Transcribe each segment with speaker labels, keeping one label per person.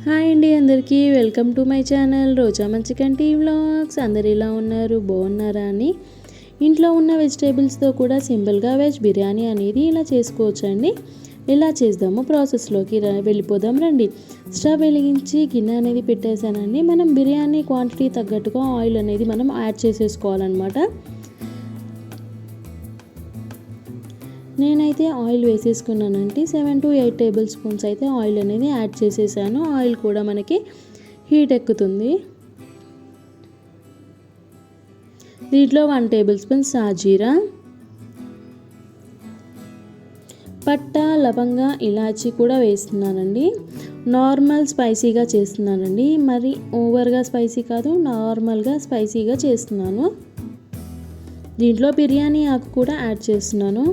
Speaker 1: Hi అండి అందరికీ welcome to my channel రోజా మంచి కంటి వ్లాగ్స్. అందరు ఎలా ఉన్నారు, బాగున్నారా అని ఇంట్లో ఉన్న వెజిటేబుల్స్తో కూడా సింపుల్గా వెజ్ బిర్యానీ అనేది ఇలా చేసుకోవచ్చండి. ఎలా చేద్దామో ప్రాసెస్లోకి వెళ్ళిపోదాం రండి. స్టవ్ వెలిగించి గిన్నె అనేది పెట్టేశానండి. మనం బిర్యానీ క్వాంటిటీ తగ్గట్టుగా ఆయిల్ అనేది మనం యాడ్ చేసేసుకోవాలన్నమాట. నేనైతే ఆయిల్ వేసేసుకున్నానంటే 7 to 8 టేబుల్ స్పూన్స్ అయితే ఆయిల్ అనేది యాడ్ చేసేసాను. ఆయిల్ కూడా మనకి హీట్ ఎక్కుతుంది. దీంట్లో 1 టేబుల్ స్పూన్ సాజీరా, పట్ట, లవంగ, ఇలాచీ కూడా వేస్తున్నానండి. నార్మల్ స్పైసీగా చేస్తున్నానండి, మరి ఓవర్గా స్పైసీ కాదు, నార్మల్గా స్పైసీగా చేస్తున్నాను. దీంట్లో బిర్యానీ ఆకు కూడా యాడ్ చేస్తున్నాను.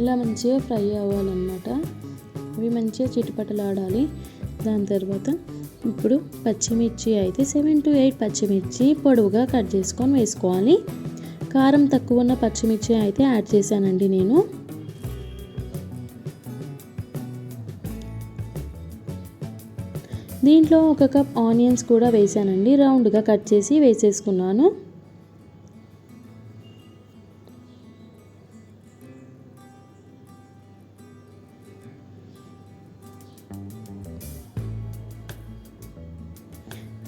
Speaker 1: ఇలా మంచిగా ఫ్రై అవ్వాలన్నమాట. అవి మంచిగా చిటిపటలాడాలి. దాని తర్వాత ఇప్పుడు పచ్చిమిర్చి అయితే 7 to 8 పచ్చిమిర్చి పొడవుగా కట్ చేసుకొని వేసుకోవాలి. కారం తక్కువ ఉన్న పచ్చిమిర్చి అయితే యాడ్ చేశానండి నేను. దీంట్లో 1 కప్ ఆనియన్స్ కూడా వేసానండి. రౌండ్గా కట్ చేసి వేసేసుకున్నాను.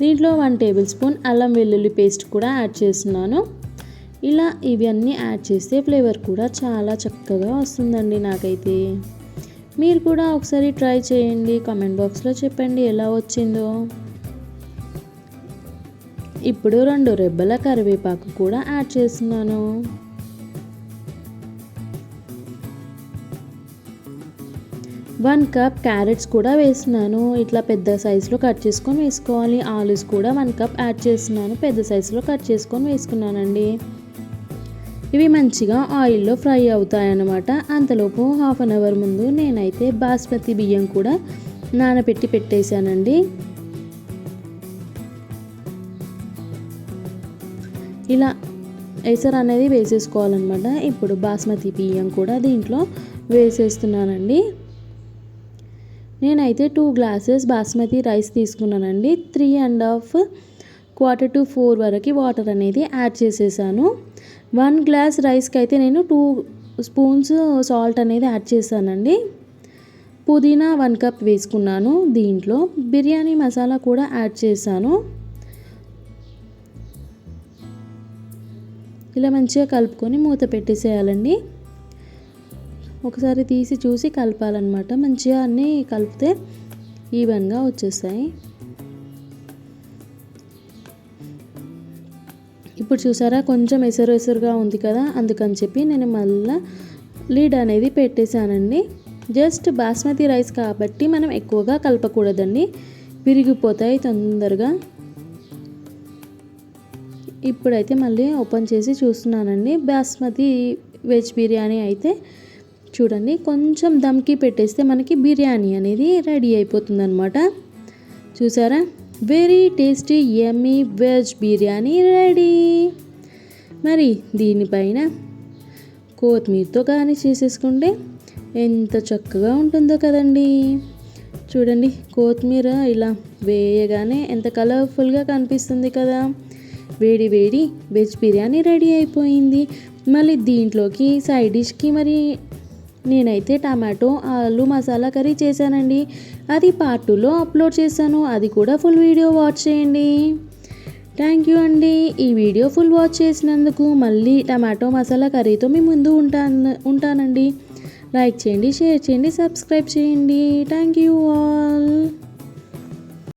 Speaker 1: దీంట్లో 1 టేబుల్ స్పూన్ అల్లం వెల్లుల్లి పేస్ట్ కూడా యాడ్ చేస్తున్నాను. ఇలా ఇవన్నీ యాడ్ చేస్తే ఫ్లేవర్ కూడా చాలా చక్కగా వస్తుందండి నాకైతే. మీరు కూడా ఒకసారి ట్రై చేయండి, కామెంట్ బాక్స్లో చెప్పండి ఎలా వచ్చిందో. ఇప్పుడు 2 రెబ్బల కరివేపాకు కూడా యాడ్ చేస్తున్నాను. వన్ కప్ క్యారెట్స్ కూడా వేస్తున్నాను. ఇట్లా పెద్ద సైజులో కట్ చేసుకొని వేసుకోవాలి. ఆలూస్ కూడా 1 కప్ యాడ్ చేస్తున్నాను. పెద్ద సైజులో కట్ చేసుకొని వేసుకున్నానండి. ఇవి మంచిగా ఆయిల్లో ఫ్రై అవుతాయన్నమాట. అంతలోపు 1/2 అవర్ ముందు నేనైతే బాస్మతి బియ్యం కూడా నానబెట్టి పెట్టేశానండి. ఇలా ఎసరు అనేది వేసేసుకోవాలన్నమాట. ఇప్పుడు బాస్మతి బియ్యం కూడా దీంట్లో వేసేస్తున్నానండి. నేనైతే 2 గ్లాసెస్ బాస్మతి రైస్ తీసుకున్నానండి. 3.5 quarter to 4 వరకు వాటర్ అనేది యాడ్ చేసేసాను. 1 గ్లాస్ రైస్కి అయితే నేను 2 స్పూన్స్ సాల్ట్ అనేది యాడ్ చేశానండి. పుదీనా 1 కప్ వేసుకున్నాను. దీంట్లో బిర్యానీ మసాలా కూడా యాడ్ చేశాను. ఇలా మంచిగా కలుపుకొని మూత పెట్టేసేయాలండి. ఒకసారి తీసి చూసి కలపాలన్నమాట. మంచిగా అన్నీ కలిపితే ఈవెన్గా వచ్చేస్తాయి. ఇప్పుడు చూసారా కొంచెం ఎసరుగా ఉంది కదా, అందుకని చెప్పి నేను మళ్ళీ లీడ్ అనేది పెట్టేశానండి. జస్ట్ బాస్మతి రైస్ కాబట్టి మనం ఎక్కువగా కలపకూడదండి, విరిగిపోతాయి తొందరగా. ఇప్పుడైతే మళ్ళీ ఓపెన్ చేసి చూస్తున్నానండి. బాస్మతి వెజ్ బిర్యానీ అయితే చూడండి కొంచెం దమ్కి పెట్టేస్తే మనకి బిర్యానీ అనేది రెడీ అయిపోతుంది అనమాట. చూసారా, వెరీ టేస్టీ యమ్మీ వెజ్ బిర్యానీ రెడీ. మరి దీనిపైన కొత్తిమీరతో కానీ చేసేసుకుంటే ఎంత చక్కగా ఉంటుందో కదండి. చూడండి కొత్తిమీర ఇలా వేయగానే ఎంత కలర్ఫుల్గా కనిపిస్తుంది కదా. వేడి వేడి వెజ్ బిర్యానీ రెడీ అయిపోయింది. మళ్ళీ దీంట్లోకి సైడ్ డిష్కి మరి నేనైతే టమాటో ఆలు మసాలా కర్రీ చేశానండి. అది పార్ట్ 2లో అప్లోడ్ చేశాను. అది కూడా ఫుల్ వీడియో వాచ్ చేయండి. థ్యాంక్ యూ అండి ఈ వీడియో ఫుల్ వాచ్ చేసినందుకు. మళ్ళీ టమాటో మసాలా కర్రీతో మీ ముందు ఉంటానండి. లైక్ చేయండి, షేర్ చేయండి, సబ్స్క్రైబ్ చేయండి. Thank you all.